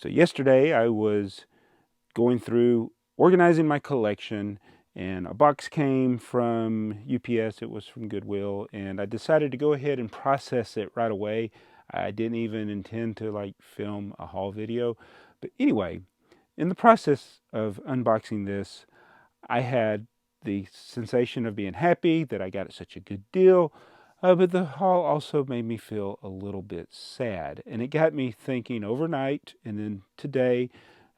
So yesterday I was going through organizing my collection, and a box came from UPS. It was from Goodwill, and I decided to go ahead and process it right away. I didn't even intend to film a haul video. But anyway, in the process of unboxing this, I had the sensation of being happy that I got it such a good deal. But the haul also made me feel a little bit sad. And it got me thinking overnight and then today.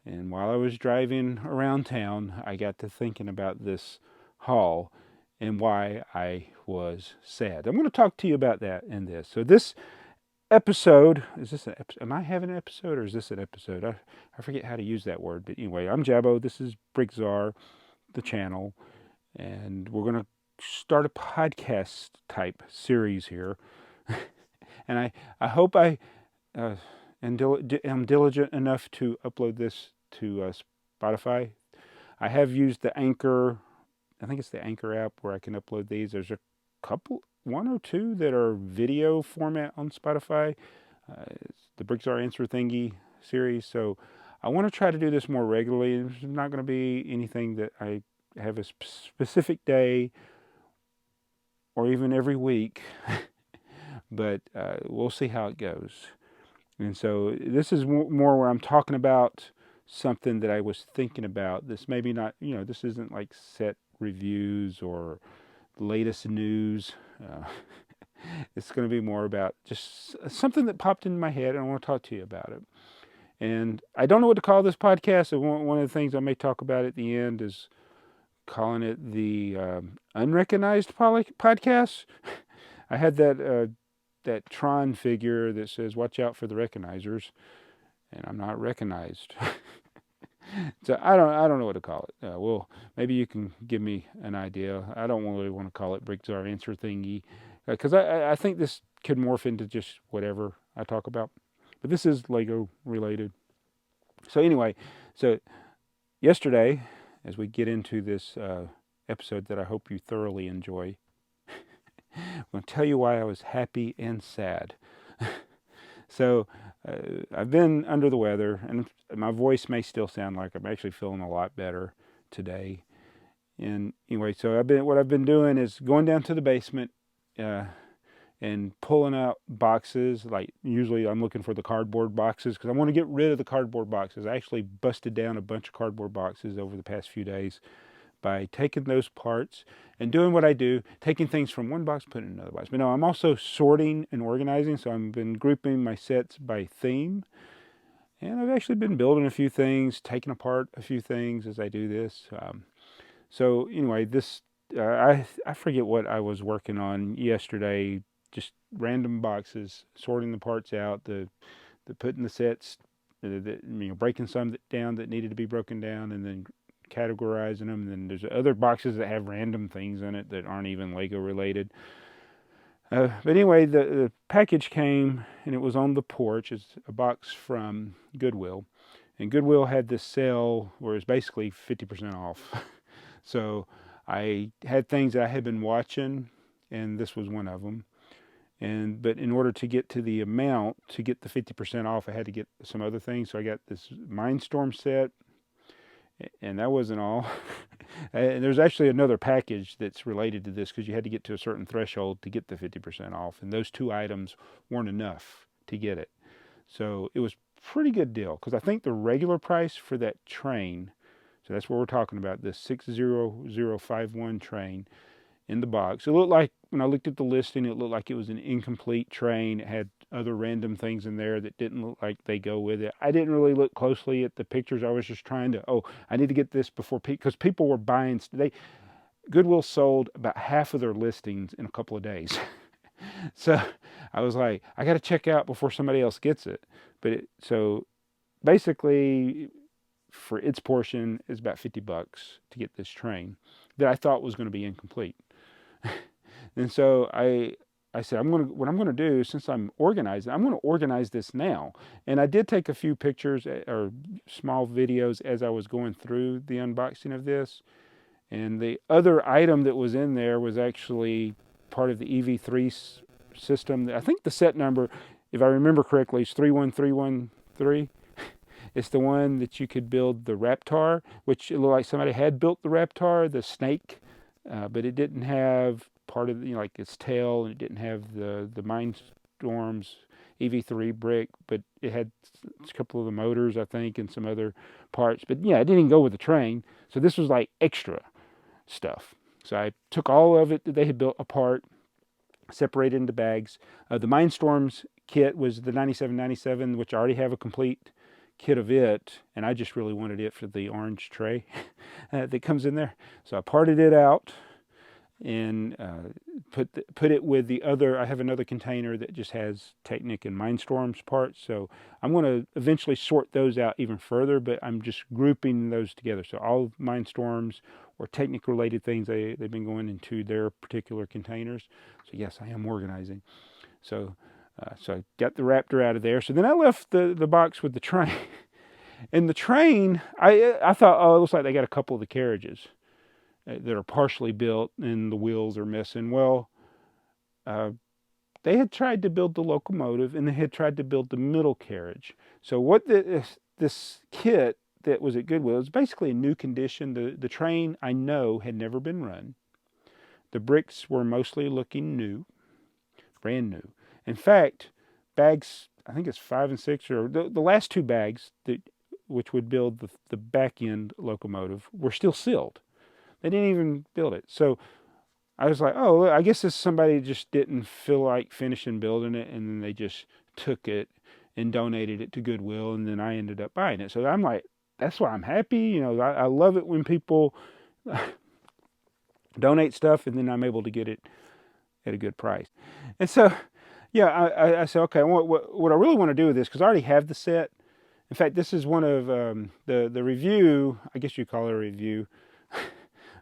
And while I was driving around town, I got to thinking about this haul and why I was sad. I'm going to talk to you about that in this. So this episode, is this an episode? Am I having an episode or is this an episode? I forget how to use that word. But anyway, I'm Jabbo. This is BrickTsar, the channel. And we're going to start a podcast type series here. And I hope I am diligent enough to upload this to Spotify. I have used the Anchor, I think it's the Anchor app where I can upload these. There's a couple, one or two that are video format on Spotify. It's the BrickTsar Answer Thingy series. So I want to try to do this more regularly. There's not going to be anything that I have a specific day or even every week, but we'll see how it goes. And so this is more where I'm talking about something that I was thinking about. This maybe not, this isn't like set reviews or latest news. It's going to be more about just something that popped into my head, and I want to talk to you about it. And I don't know what to call this podcast. So one of the things I may talk about at the end is calling it the Unrecognized podcast. I had that Tron figure that says, "Watch out for the recognizers," and I'm not recognized. So I don't know what to call it. Well, maybe you can give me an idea. I don't really want to call it BrickTsar Answer Thingy, because I think this could morph into just whatever I talk about. But this is Lego related. So anyway, so yesterday, as we get into this episode that I hope you thoroughly enjoy, I'm going to tell you why I was happy and sad. So I've been under the weather, and my voice may still sound like I'm actually feeling a lot better today. And anyway, so what I've been doing is going down to the basement and pulling out boxes. Like usually I'm looking for the cardboard boxes because I want to get rid of the cardboard boxes. I actually busted down a bunch of cardboard boxes over the past few days by taking those parts and doing what I do, taking things from one box, putting it in another box. But no, I'm also sorting and organizing, so I've been grouping my sets by theme. And I've actually been building a few things, taking apart a few things as I do this. So anyway, this I forget what I was working on yesterday, just random boxes, sorting the parts out, the putting the sets, breaking some down that needed to be broken down, and then categorizing them. And then there's other boxes that have random things in it that aren't even Lego related. But anyway, the package came and it was on the porch. It's a box from Goodwill. And Goodwill had this sale where it's basically 50% off. So I had things that I had been watching, and this was one of them. But in order to get to the amount, to get the 50% off, I had to get some other things. So I got this Mindstorm set, and that wasn't all. And there's actually another package that's related to this because you had to get to a certain threshold to get the 50% off. And those two items weren't enough to get it. So it was a pretty good deal because I think the regular price for that train, so that's what we're talking about, this 60051 train in the box. It looked like, when I looked at the listing, it looked like it was an incomplete train. It had other random things in there that didn't look like they go with it. I didn't really look closely at the pictures. I was just trying to, I need to get this before, because people were buying, Goodwill sold about half of their listings in a couple of days. So I was like, I got to check out before somebody else gets it. So basically, for its portion, is about $50 to get this train that I thought was going to be incomplete. And so I said, what I'm going to do, since I'm organizing, I'm going to organize this now. And I did take a few pictures or small videos as I was going through the unboxing of this. And the other item that was in there was actually part of the EV3 system. I think the set number, if I remember correctly, is 31313. It's the one that you could build the Raptor, which it looked like somebody had built the Raptor, the snake, but it didn't have part of, you know, like its tail, and it didn't have the Mindstorm's EV3 brick, but it had a couple of the motors, I think, and some other parts. But yeah, it didn't go with the train. So this was like extra stuff. So I took all of it that they had built apart, separated into bags. The Mindstorm's kit was the 9797, which I already have a complete kit of it, and I just really wanted it for the orange tray that comes in there. So I parted it out and put it with the other. I have another container that just has Technic and Mindstorm's parts, so I'm going to eventually sort those out even further, but I'm just grouping those together. So all of Mindstorm's or Technic related things, they've been going into their particular containers. So yes, I am organizing. So I got the Raptor out of there. So then I left the box with the train. And the train, I thought, oh, it looks like they got a couple of the carriages that are partially built and the wheels are missing. Well, they had tried to build the locomotive and they had tried to build the middle carriage. So what this kit that was at Goodwill is basically a new condition. The train, I know, had never been run. The bricks were mostly looking new, brand new. In fact, bags, I think it's 5 and 6, or the last two bags, which would build the back end locomotive, were still sealed. They didn't even build it. So I was like, oh, I guess this somebody just didn't feel like finishing building it, and then they just took it and donated it to Goodwill, and then I ended up buying it. So I'm like, that's why I'm happy. You know, I love it when people donate stuff, and then I'm able to get it at a good price. And so, yeah, I said, okay, what I really want to do with this, because I already have the set. In fact, this is one of the review, I guess you call it a review,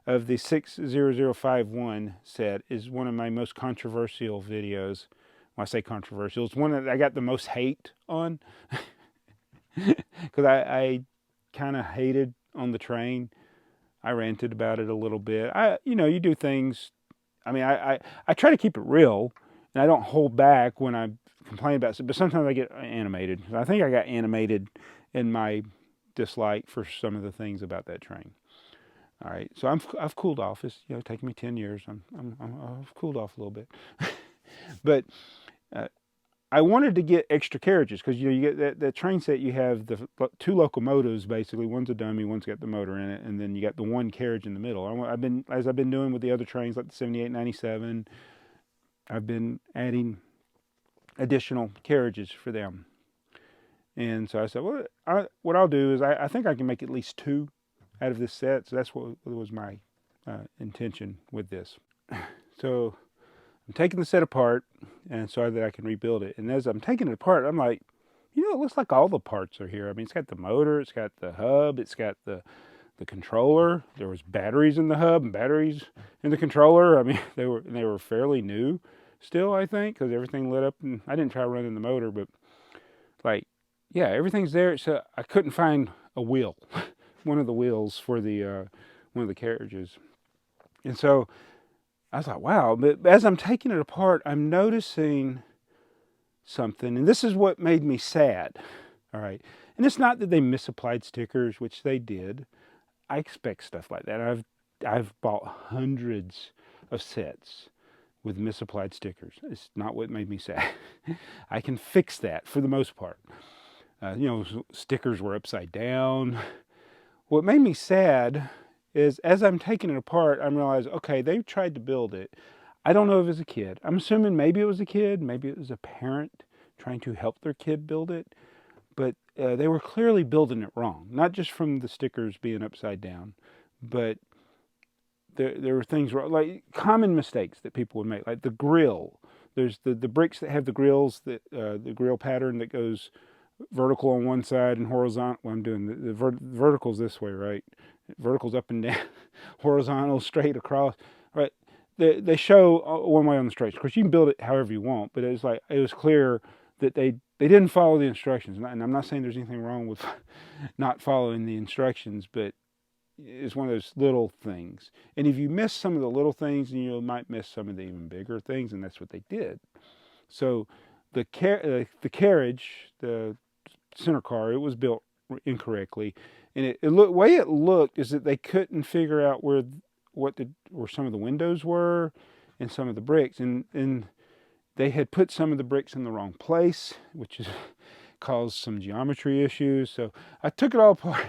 of the 60051 set is one of my most controversial videos. When I say controversial, it's one that I got the most hate on. Because I kind of hated on the train. I ranted about it a little bit. You do things, I mean, I try to keep it real, and I don't hold back when I complain about it, but sometimes I get animated. I think I got animated in my dislike for some of the things about that train. All right, so I've cooled off. It's taken me 10 years. I've cooled off a little bit, but I wanted to get extra carriages because you get that train set. You have the two locomotives basically. One's a dummy, one's got the motor in it, and then you got the one carriage in the middle. I've been doing with the other trains like the 7897. I've been adding additional carriages for them, and so I said, well, what I'll do is I think I can make at least 2 out of this set. So that's what was my intention with this. So I'm taking the set apart and so that I can rebuild it. And as I'm taking it apart, I'm like, it looks like all the parts are here. I mean, it's got the motor, it's got the hub, it's got the controller. There was batteries in the hub and batteries in the controller. I mean, they were fairly new still, I think, because everything lit up. And I didn't try running the motor, but yeah, everything's there. So I couldn't find a wheel. One of the wheels for the one of the carriages. And so I was like, wow. But as I'm taking it apart, I'm noticing something, and this is what made me sad. All right, and it's not that they misapplied stickers, which they did. I expect stuff like that. I've bought hundreds of sets with misapplied stickers. It's not what made me sad. I can fix that for the most part. Stickers were upside down. What made me sad is as I'm taking it apart, I'm realizing, okay, they tried to build it. I don't know if it was a kid. I'm assuming maybe it was a kid. Maybe it was a parent trying to help their kid build it. But they were clearly building it wrong. Not just from the stickers being upside down, but there were things wrong, like common mistakes that people would make, like the grill. There's the bricks that have the grills, the grill pattern that goes vertical on one side and horizontal. Well, I'm doing the vertical's this way, right? Vertical's up and down, horizontal straight across, right? They show one way on the straight. Of course, you can build it however you want, but it was clear that they didn't follow the instructions. And I'm not saying there's anything wrong with not following the instructions, but it's one of those little things. And if you miss some of the little things, you might miss some of the even bigger things, and that's what they did. So the carriage, the center car, it was built incorrectly, and the way it looked is that they couldn't figure out where some of the windows were, and some of the bricks, and they had put some of the bricks in the wrong place, which is caused some geometry issues. So I took it all apart.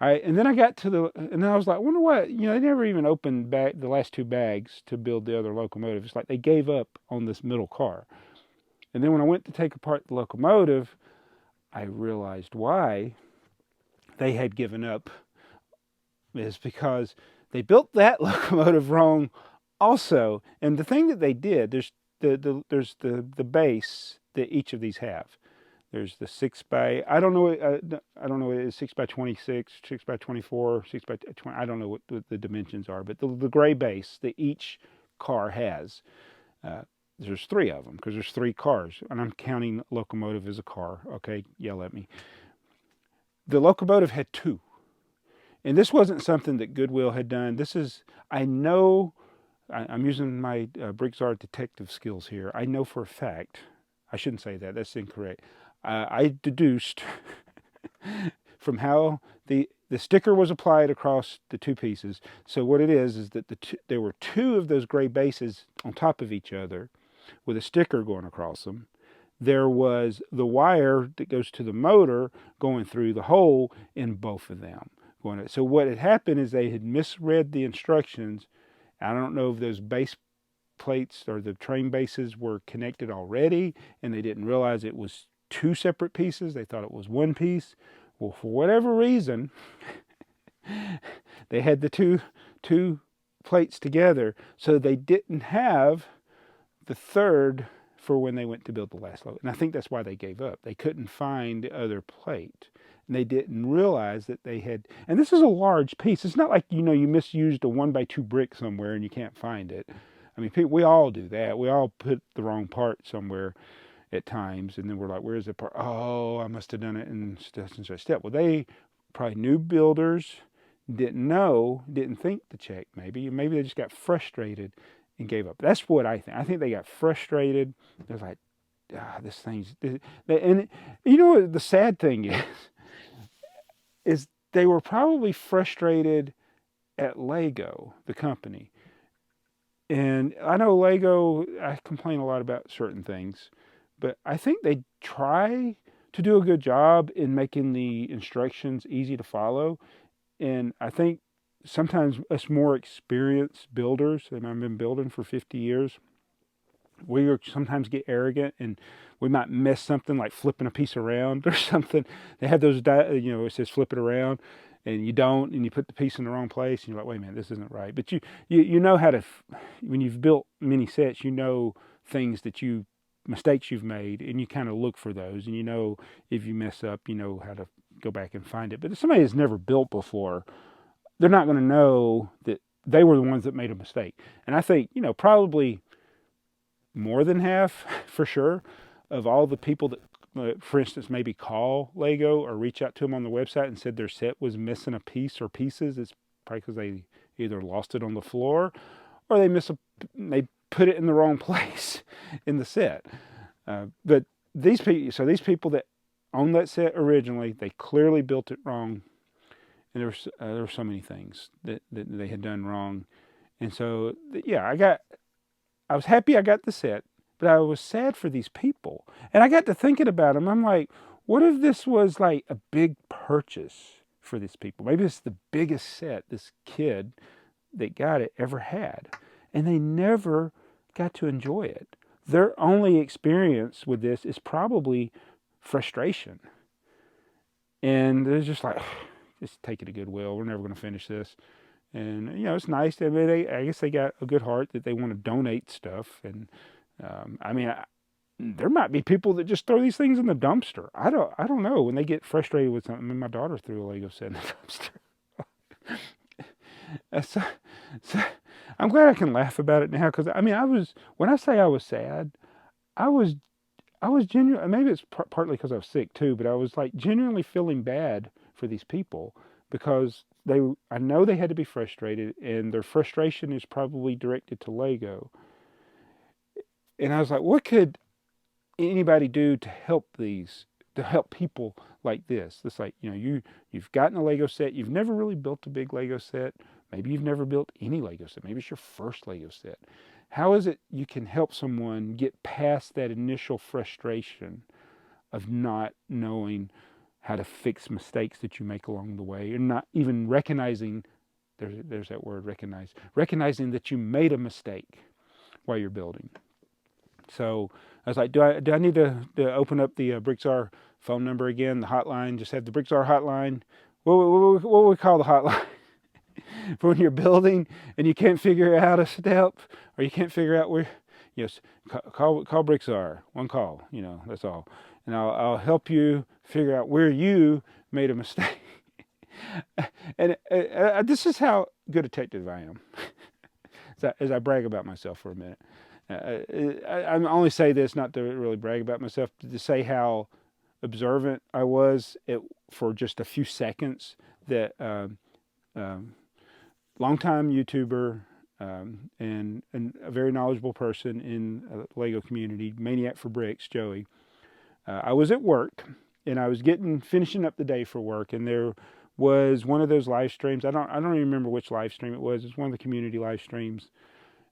And then I got to and then I was like, I wonder what, they never even opened back the last two bags to build the other locomotive. It's like they gave up on this middle car. And then when I went to take apart the locomotive, I realized why they had given up is because they built that locomotive wrong also. And the thing that they did, there's the base that each of these have. There's the 6 by, I don't know what it is, 6 by 26, 6 by 24, 6 by 20, I don't know what the dimensions are, but the gray base that each car has, there's 3 of them, because there's 3 cars, and I'm counting locomotive as a car, okay, yell at me. The locomotive had 2, and this wasn't something that Goodwill had done. This is, I'm using my BrickTsar detective skills here. I know for a fact, I shouldn't say that, that's incorrect. I deduced from how the sticker was applied across the 2 pieces. So what it is that there were 2 of those gray bases on top of each other with a sticker going across them. There was the wire that goes to the motor going through the hole in both of them. So what had happened is they had misread the instructions. I don't know if those base plates or the train bases were connected already and they didn't realize it was 2 separate pieces. They thought it was 1 piece. Well, for whatever reason, they had the two plates together, so they didn't have the third for when they went to build the last load. And I think that's why they gave up. They couldn't find the other plate. And they didn't realize that they had, and this is a large piece. It's not like, you misused a 1x2 brick somewhere and you can't find it. I mean, we all do that. We all put the wrong part somewhere at times, and then we're like, where's the part? Oh, I must have done it in such and such step. Well, they probably new builders, didn't think to check. Maybe they just got frustrated and gave up. That's what I think. I think they got frustrated. They're like, this thing's, and you know what the sad thing is they were probably frustrated at Lego, the company. And I know Lego, I complain a lot about certain things, but I think they try to do a good job in making the instructions easy to follow. And I think sometimes us more experienced builders, and I've been building for 50 years, we sometimes get arrogant and we might mess something like flipping a piece around or something. They have those, it says flip it around, and you don't, and you put the piece in the wrong place, and you're like, wait a minute, this isn't right. But you know how to, when you've built many sets, you know things mistakes you've made, and you kind of look for those, and if you mess up, you know how to go back and find it. But if somebody has never built before, they're not going to know that they were the ones that made a mistake. And I think, probably more than half, for sure, of all the people that, for instance, maybe call Lego or reach out to them on the website and said their set was missing a piece or pieces, it's probably because they either lost it on the floor or they put it in the wrong place in the set. But these people that owned that set originally, they clearly built it wrong. And there were so many things that they had done wrong. And so, yeah, I was happy I got the set, but I was sad for these people. And I got to thinking about them. I'm like, what if this was like a big purchase for these people? Maybe it's the biggest set this kid that got it ever had. And they never got to enjoy it. Their only experience with this is probably frustration. And they're just like, just take it to Goodwill. We're never going to finish this. And, it's nice. I mean, I guess they got a good heart that they want to donate stuff. And, there might be people that just throw these things in the dumpster. I don't know. When they get frustrated with something, my daughter threw a Lego set in the dumpster. So I'm glad I can laugh about it now, because when I say I was sad, I was genuinely, maybe it's partly because I was sick too, but I was like genuinely feeling bad for these people, because I know they had to be frustrated, and their frustration is probably directed to Lego. And I was like, what could anybody do to help these to help people like this. It's like, you've gotten a Lego set. You've never really built a big Lego set. Maybe you've never built any Lego set. Maybe it's your first Lego set. How is it you can help someone get past that initial frustration of not knowing how to fix mistakes that you make along the way, and not even recognizing, there's that word, recognizing that you made a mistake while you're building. So I was like, do I need to open up the BrickTsar phone number again, the hotline, just have the BrickTsar hotline? What would we call the hotline? For when you're building and you can't figure out a step, or you can't figure out where, call BrickTsar, one call, that's all. And I'll help you figure out where you made a mistake. And this is how good a detective I am. As I brag about myself for a minute. I only say this not to really brag about myself, but to say how observant I was for just a few seconds. That longtime YouTuber and a very knowledgeable person in the Lego community, Maniac for Bricks, Joey. I was at work and I was finishing up the day for work, and there was one of those live streams. I don't even remember which live stream it was. It's one of the community live streams.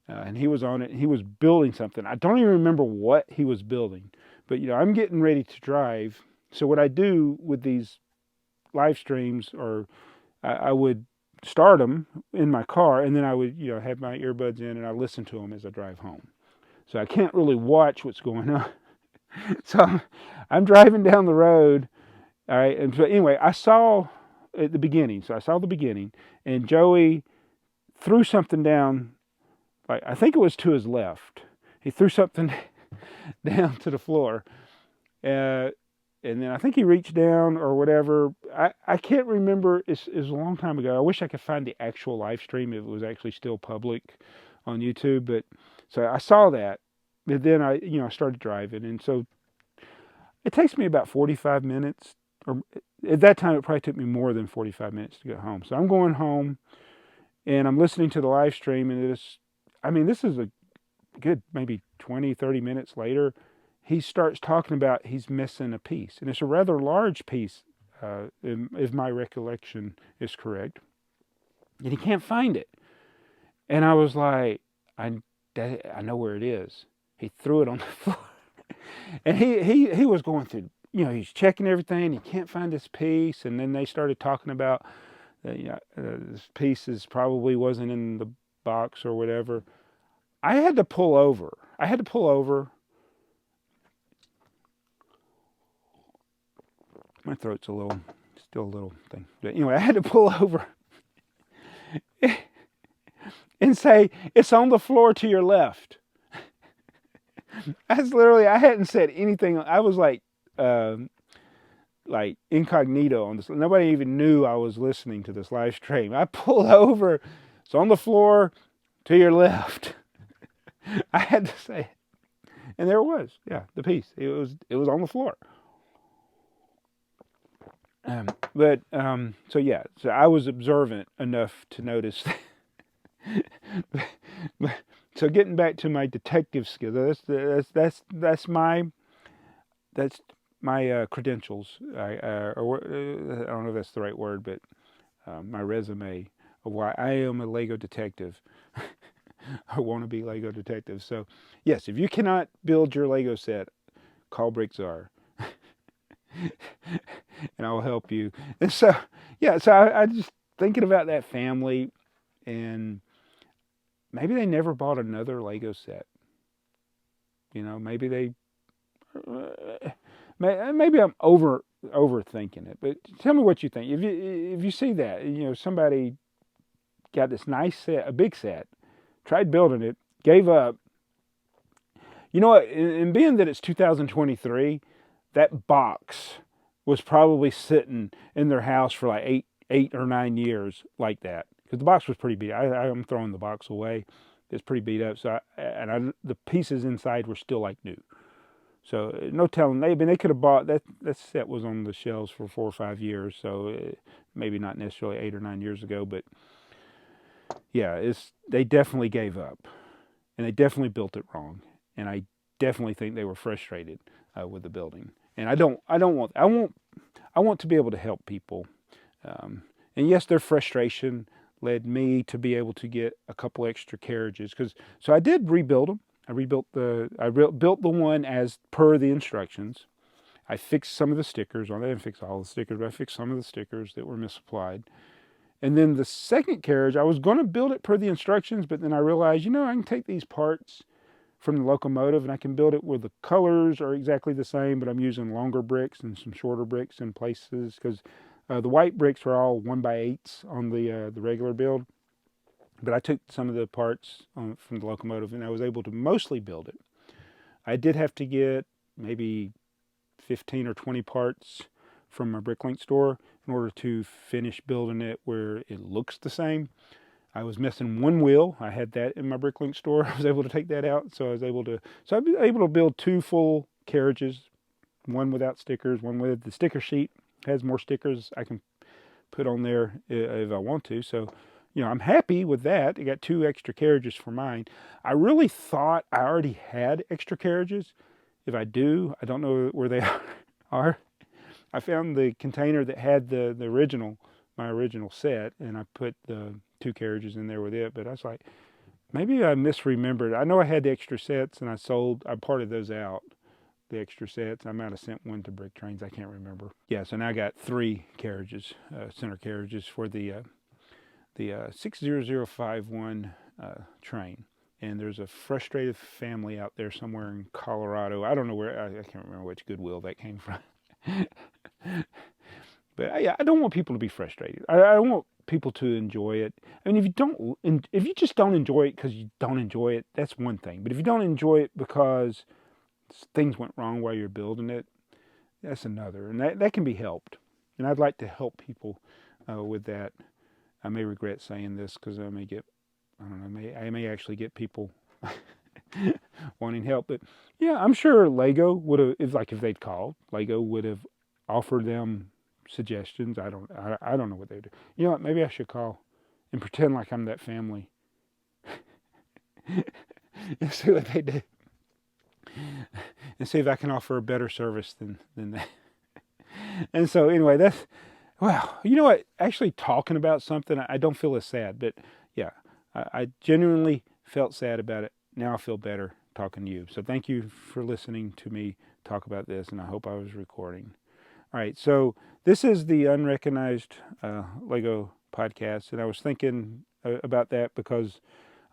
And he was on it, and he was building something. I don't even remember what he was building, but I'm getting ready to drive. So what I do with these live streams, or I would start them in my car, and then I would have my earbuds in, and I listen to them as I drive home. So I can't really watch what's going on. So I'm driving down the road, all right. And so anyway, I saw at the beginning. So I saw the beginning, and Joey threw something down. Like, I think it was to his left. He threw something down to the floor. And then I think he reached down or whatever. I can't remember. It was a long time ago. I wish I could find the actual live stream if it was actually still public on YouTube. But so I saw that. But then I started driving. And so it takes me about 45 minutes. Or at that time, it probably took me more than 45 minutes to get home. So I'm going home, and I'm listening to the live stream, and this is a good maybe 20, 30 minutes later, he starts talking about he's missing a piece. And it's a rather large piece, if my recollection is correct. And he can't find it. And I was like, I know where it is. He threw it on the floor. And he was going through, he's checking everything. He can't find this piece. And then they started talking about, this piece probably wasn't in the box or whatever. I had to pull over. My throat's still a little thing. But anyway, I had to pull over and say, it's on the floor to your left. I hadn't said anything. I was like incognito on this. Nobody even knew I was listening to this live stream. I pulled over. It's on the floor to your left. I had to say it. And there it was. Yeah, the piece. It was on the floor. So I was observant enough to notice. So getting back to my detective skills, that's my credentials. I don't know if that's the right word, but my resume of why I am a Lego detective. I want to be Lego detective. So yes, if you cannot build your Lego set, call BrickTsar. And I'll help you. And so, I just thinking about that family, and maybe they never bought another Lego set. Maybe maybe I'm overthinking it. But tell me what you think. If you see that, somebody got this nice set, a big set, tried building it, gave up. You know what? And being that it's 2023. That box was probably sitting in their house for like 8 or 9 years like that, because the box was pretty beat. I'm throwing the box away. It's pretty beat up. So the pieces inside were still like new. So no telling. They could have bought that. That set was on the shelves for 4 or 5 years. So maybe not necessarily 8 or 9 years ago, but yeah, they definitely gave up, and they definitely built it wrong. And I definitely think they were frustrated with the building. And I want to be able to help people. And yes, their frustration led me to be able to get a couple extra carriages. So I did rebuild them. Built the one as per the instructions. I fixed some of the stickers on it. I didn't fix all the stickers, but I fixed some of the stickers that were misapplied. And then the second carriage, I was going to build it per the instructions, but then I realized, I can take these parts from the locomotive and I can build it where the colors are exactly the same, but I'm using longer bricks and some shorter bricks in places, because the white bricks were all 1x8s on the regular build. But I took some of the parts from the locomotive and I was able to mostly build it. I did have to get maybe 15 or 20 parts from my Bricklink store in order to finish building it where it looks the same. I was missing one wheel. I had that in my Bricklink store. I was able to take that out, so I was able to build 2 full carriages, one without stickers, one with the sticker sheet. Has more stickers I can put on there if I want to. So, I'm happy with that. I got 2 extra carriages for mine. I really thought I already had extra carriages. If I do, I don't know where they are. I found the container that had my original set, and I put the 2 carriages in there with it. But I was like, maybe I misremembered. I know I had the extra sets, and I parted those out, the extra sets. I might have sent one to Brick Trains. I can't remember. Yeah, so now I got 3 carriages, center carriages for the 60051 train. And there's a frustrated family out there somewhere in Colorado. I don't know where. I can't remember which Goodwill that came from. But I don't want people to be frustrated. I want people to enjoy it. I mean, if you just don't enjoy it because you don't enjoy it, that's one thing. But if you don't enjoy it because things went wrong while you're building it, that's another. And that can be helped. And I'd like to help people with that. I may regret saying this because I may actually get people wanting help. But yeah, I'm sure Lego would have, if they'd called, Lego would have offered them suggestions. I don't know what they do. You know what? Maybe I should call and pretend like I'm that family and see what they do, and see if I can offer a better service than that. And so anyway, you know what? Actually, talking about something, I don't feel as sad. But yeah, I genuinely felt sad about it. Now I feel better talking to you. So thank you for listening to me talk about this, and I hope I was recording. All right, so this is the Unrecognized Lego podcast, and I was thinking about that because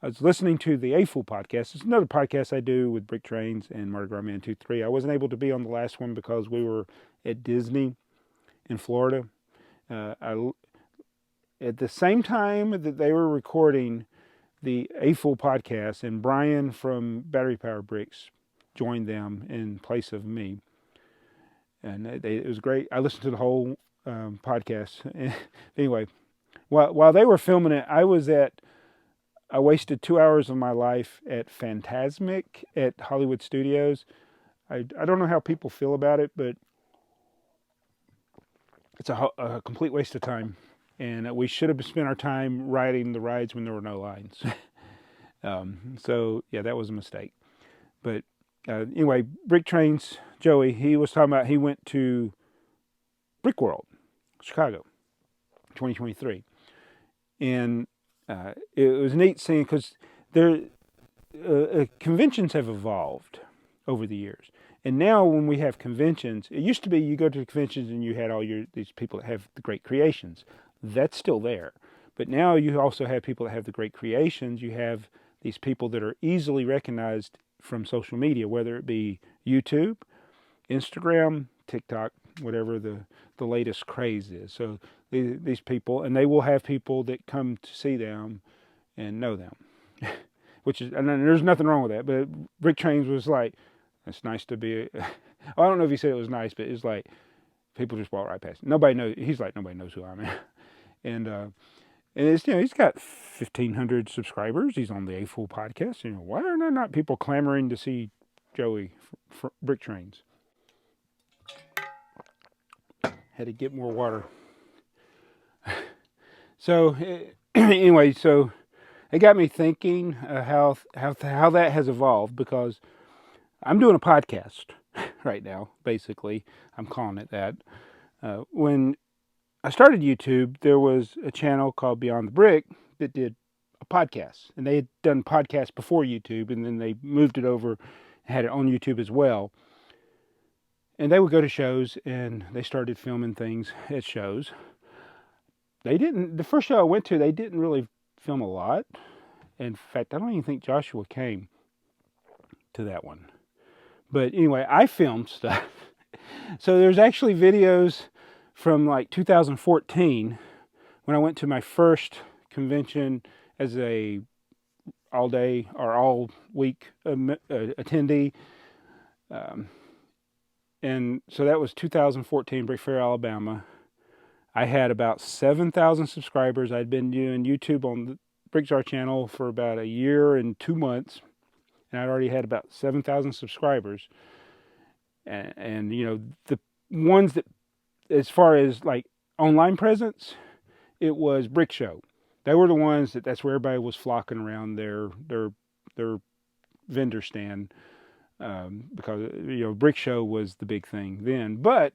I was listening to the A-Fool podcast. It's another podcast I do with Brick Trains and Mardi Gras Man 2-3. I wasn't able to be on the last one because we were at Disney in Florida. At the same time that they were recording the A-Fool podcast, and Brian from Battery Power Bricks joined them in place of me. And it was great. I listened to the whole podcast. Anyway, while they were filming it, I wasted 2 hours of my life at Phantasmic at Hollywood Studios. I don't know how people feel about it, but it's a complete waste of time. And we should have spent our time riding the rides when there were no lines. So, yeah, that was a mistake. But anyway, Brick Trains, Joey, he was talking about he went to Brick World, Chicago, 2023. And it was neat seeing, because conventions have evolved over the years. And now when we have conventions, it used to be you go to conventions and you had all these people that have the great creations. That's still there. But now you also have people that have the great creations. You have these people that are easily recognized from social media, whether it be YouTube, Instagram, TikTok, whatever the latest craze is. So these people, and they will have people that come to see them and know them, and there's nothing wrong with that. But Brick Trains was like, it's nice to be. I don't know if he said it was nice, but it's like people just walk right past. Nobody knows. He's like, nobody knows who I am. And it's, he's got 1,500 subscribers. He's on the A-Fool podcast. Why are there not people clamoring to see Joey for Brick Trains? Had to get more water. So anyway, so it got me thinking how that has evolved, because I'm doing a podcast right now, basically. I'm calling it that. When I started YouTube, there was a channel called Beyond the Brick that did a podcast. And they had done podcasts before YouTube, and then they moved it over and had it on YouTube as well. And they would go to shows, and they started filming things at shows. The first show I went to, they didn't really film a lot. In fact, I don't even think Joshua came to that one. But anyway, I filmed stuff. So there's actually videos from like 2014 when I went to my first convention as a all day or all week attendee. And so that was 2014, Brick Fair, Alabama. I had about 7,000 subscribers. I'd been doing YouTube on the BrickTsar channel for about a year and 2 months. And I'd already had about 7,000 subscribers. And you know, the ones that, as far as like online presence, it was Brick Show. They were the ones that's where everybody was flocking around their vendor stand, because you know, Brick Show was the big thing then. But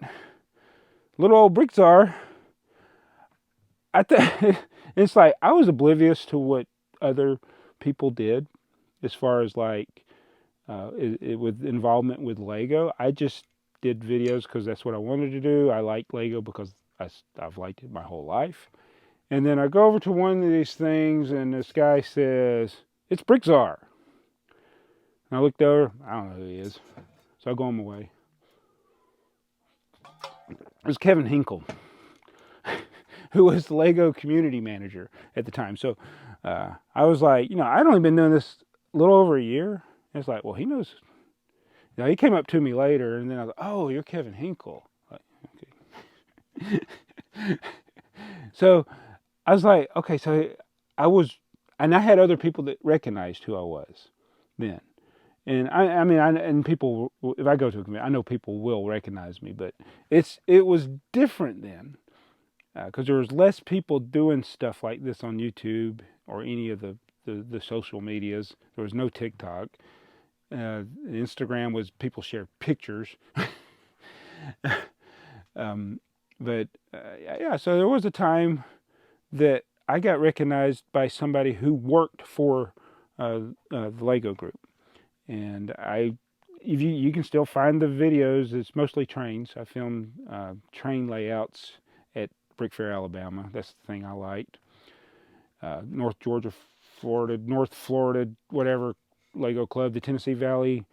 little old BrickTsar, it's like I was oblivious to what other people did as far as like with involvement with Lego. I just did videos because that's what I wanted to do. I like Lego because I've liked it my whole life. And then I go over to one of these things, and this guy says, "It's BrickTsar." And I looked over, I don't know who he is. So I go on my way. It was Kevin Hinkle, who was the Lego community manager at the time. So I was like, you know, I'd only been doing this a little over a year. And it's like, well, he knows. Now, he came up to me later, and then I was like, "Oh, you're Kevin Hinkle." Like, okay. So I was like, okay, so and I had other people that recognized who I was then. And and people, if I go to a convention, I know people will recognize me, but it was different then, because there was less people doing stuff like this on YouTube or any of the social medias. There was no TikTok. Instagram was people shared pictures. But yeah, so there was a time that I got recognized by somebody who worked for the Lego group. And you can still find the videos. It's mostly trains. I filmed train layouts at Brick Fair, Alabama. That's the thing I liked. North Georgia, Florida, North Florida, whatever Lego club, the Tennessee Valley.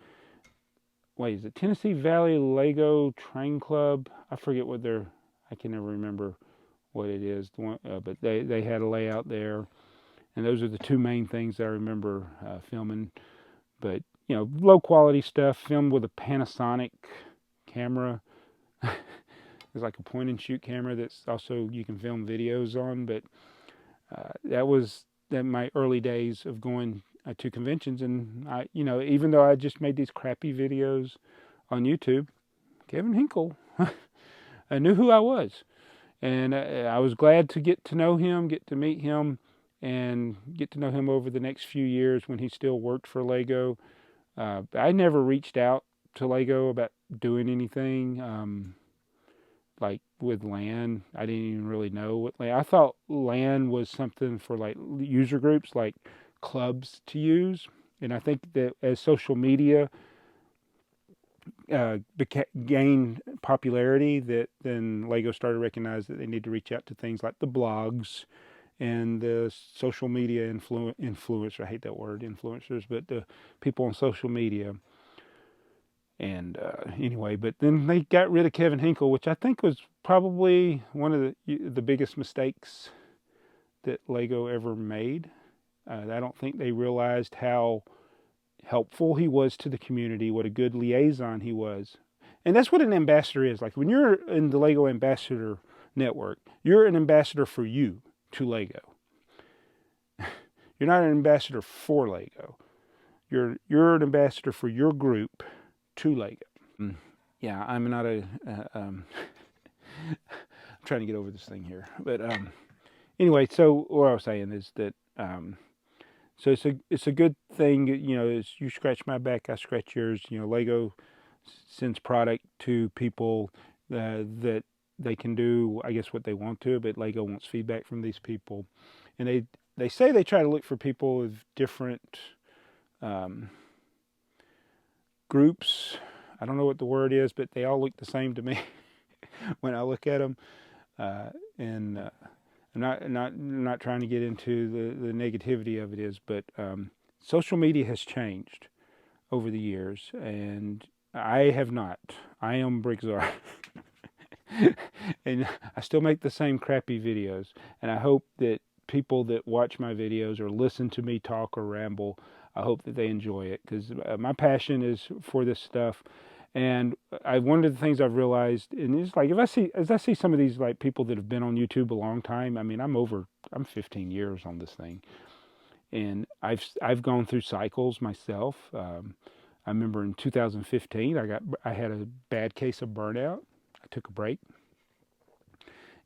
Wait, is it Tennessee Valley Lego Train Club? I forget what I can never remember what it is. But they had a layout there. And those are the two main things I remember filming. But you know, low quality stuff filmed with a Panasonic camera. It's like a point and shoot camera that's also you can film videos on. But that was my early days of going to conventions. And I, you know, even though I just made these crappy videos on YouTube, Kevin Hinkle I knew who I was. And I was glad to get to know him, get to meet him, and get to know him over the next few years when he still worked for Lego. I never reached out to Lego about doing anything like with LAN. I didn't even really know what LAN. I thought LAN was something for like user groups, like clubs to use. And I think that as social media gained popularity, that then Lego started to recognize that they need to reach out to things like the blogs and the social media influencers. I hate that word, influencers, but the people on social media. And anyway, but then they got rid of Kevin Hinkle, which I think was probably one of the biggest mistakes that Lego ever made. I don't think they realized how helpful he was to the community, what a good liaison he was. And that's what an ambassador is. Like when you're in the Lego Ambassador Network, you're an ambassador for you to Lego. You're not an ambassador for Lego. You're an ambassador for your group to Lego. Yeah, I'm not I'm trying to get over this thing here. But anyway, so what I was saying is that So it's a good thing, you know. It's, you scratch my back, I scratch yours. You know, Lego sends product to people that they can do, I guess, what they want to, but Lego wants feedback from these people, and they say they try to look for people with different um, groups. I don't know what the word is, but they all look the same to me when I look at them. And I'm not trying to get into the negativity of it is, but social media has changed over the years, and I have not. I am BrickTsar, and I still make the same crappy videos. And I hope that people that watch my videos or listen to me talk or ramble, I hope that they enjoy it, because my passion is for this stuff. And one of the things I've realized, and it's like, as I see some of these like people that have been on YouTube a long time. I mean, I'm 15 years on this thing, and I've gone through cycles myself. I remember in 2015, I had a bad case of burnout. I took a break,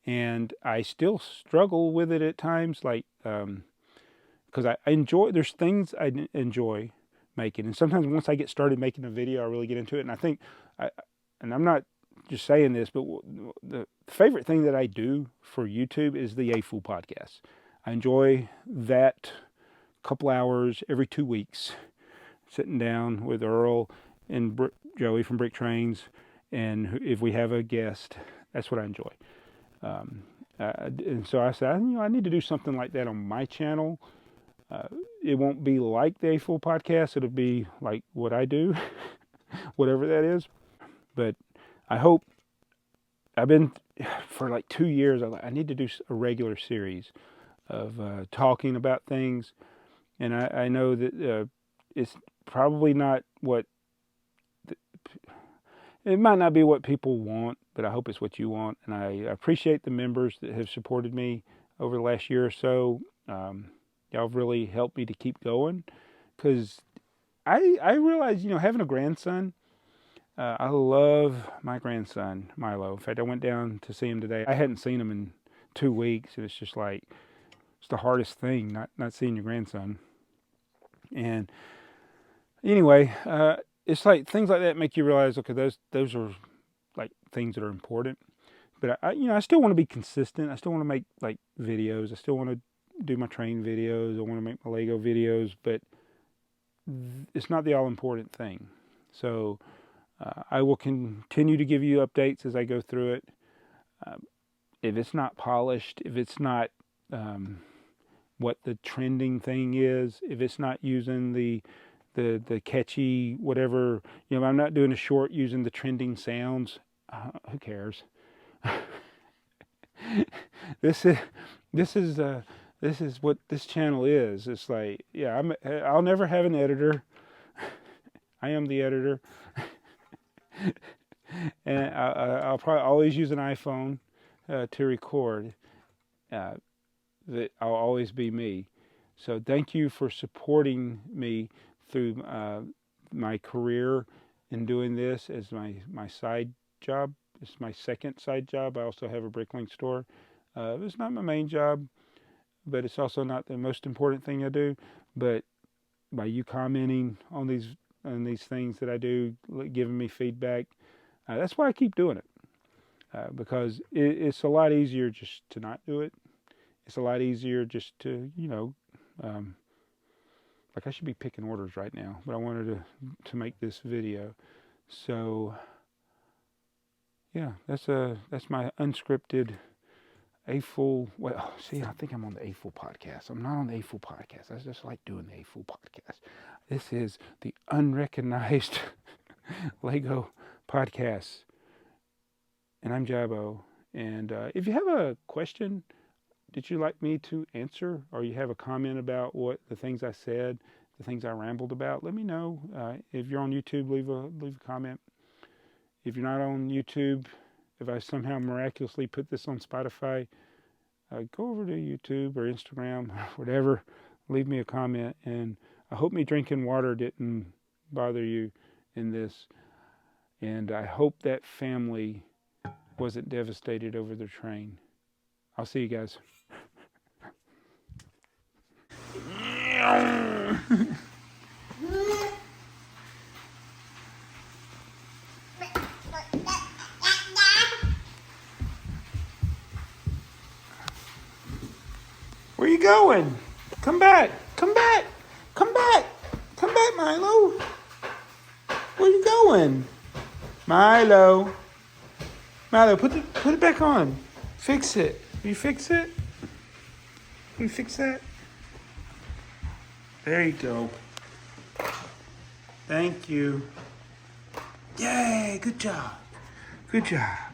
and I still struggle with it at times, like because I enjoy. There's things I enjoy making, and sometimes once I get started making a video, I really get into it. And I think, and I'm not just saying this, but the favorite thing that I do for YouTube is the A Fool podcast. I enjoy that couple hours every 2 weeks, sitting down with Earl and Joey from Brick Trains, and if we have a guest, that's what I enjoy. And so I said, I need to do something like that on my channel. It won't be like the A Fool podcast. It'll be like what I do, whatever that is. But I hope, I've been for like 2 years. I need to do a regular series of talking about things, and I know that it's probably not what it might not be what people want, but I hope it's what you want. And I appreciate the members that have supported me over the last year or so. Y'all have really helped me to keep going, because I realize, having a grandson, I love my grandson, Milo. In fact, I went down to see him today. I hadn't seen him in 2 weeks, and it's just like, it's the hardest thing, not seeing your grandson. And anyway, it's like things like that make you realize, okay, those are like things that are important. But I still want to be consistent. I still want to make like videos. I still want to do my train videos. I want to make my Lego videos, but it's not the all important thing. So I will continue to give you updates as I go through it. If it's not polished, if it's not what the trending thing is, if it's not using the catchy whatever, I'm not doing a short using the trending sounds. Who cares? This is what this channel is. It's like, yeah, I'll never have an editor. I am the editor. And I'll probably always use an iPhone to record. That I'll always be me. So thank you for supporting me through my career in doing this as my side job. It's my second side job. I also have a Bricklink store. It's not my main job, but it's also not the most important thing I do. But by you commenting on these things that I do, giving me feedback, that's why I keep doing it. Because it's a lot easier just to not do it. It's a lot easier just to, like I should be picking orders right now, but I wanted to make this video. So yeah, that's my unscripted A Fool. Well, see, I think I'm on the A Fool podcast. I'm not on the A Fool podcast. I just like doing the A Fool podcast. This is the Unrecognized Lego podcast, and I'm Jabo. And if you have a question that you'd like me to answer, or you have a comment about what the things I said, the things I rambled about, let me know. If you're on YouTube, leave a comment. If you're not on YouTube, if I somehow miraculously put this on Spotify, go over to YouTube or Instagram, whatever, leave me a comment. And I hope me drinking water didn't bother you in this. And I hope that family wasn't devastated over the train. I'll see you guys. Where you going? Come back. Come back. Come back. Come back, Milo. Where you going? Milo. Milo, put it back on. Fix it. Will you fix it? Will you fix that? There you go. Thank you. Yay, good job. Good job.